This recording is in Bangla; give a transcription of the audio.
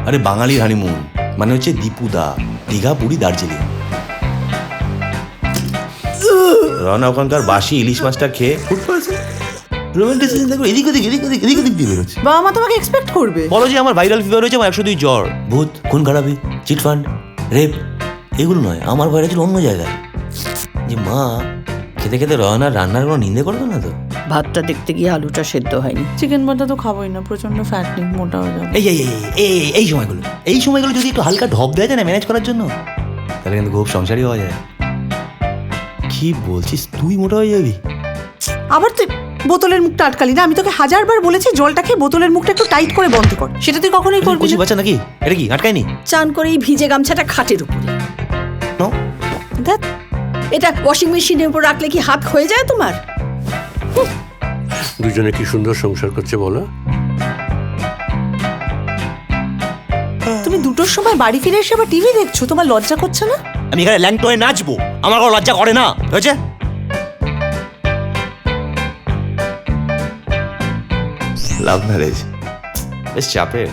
আরে বাঙালির হানিমুন মানে হচ্ছে দীপুদা, দীঘা, পুরী, দার্জিলিং। রওনা ওখানকার বাসি ইলিশ মাছটা খেয়ে রোমান্টিসিজম দেখো এদিক ওদিক এদিক ওদিক এদিক ওদিক দিয়ে বেরোচ্ছে। বাবা মা তোমাকে এক্সপেক্ট করবে। বলো যে আমার ভাইরাল ফিভার হয়েছে, আমার 102 জ্বর, ভূত, খুন খারাপি, চিটফান্ড, রেপ, এগুলো নয়। আমার ভয়টা ছিল অন্য জায়গায়, যে মা খেতে খেতে রওনার রান্নার কোনো নিন্দে করবে না তো। ভাতটা দেখতে গিয়ে আলুটা সেদ্ধ হয়নি। চিকেন ভাতটা তো খাবোই না, প্রচন্ড ফ্যাটনিং, মোটা হয়ে যাবে। এই সময়গুলো যদি একটু হালকা ঢপ দেওয়া যায় না ম্যানেজ করার জন্য, তাহলে কিন্তু খুব সংসারই হওয়া যায়। কি বলছিস, তুই মোটা হয়ে যাবি? আবার তুই বোতলের মুখটা আটকালি না? আমি তোকে 1000বার বলেছি জলটা খেয়ে বোতলের মুখটা একটু টাইট করে বন্ধ কর, সেটা তুই কখনোই করবি কিছু না। বাচ্চা নাকি এটা, কি আটকায়নি? চান করে এই ভিজে গামছাটা খাটের উপরে। No? দেখ, এটা ওয়াশিং মেশিনের উপর রাখলে কি হাত হয়ে যায় তোমার? দুজনে কি সুন্দর সংসার করছে বলো। তুমি 2টোর সময় বাড়ি ফিরে এসে আবার টিভি দেখছো, তোমার লজ্জা করছে না? আমি এখানে ল্যাংটো হয়ে নাচবো, আমার কোনো লজ্জা করে না, হয়েছে? লাভ ম্যারেজ বেশ চাপের।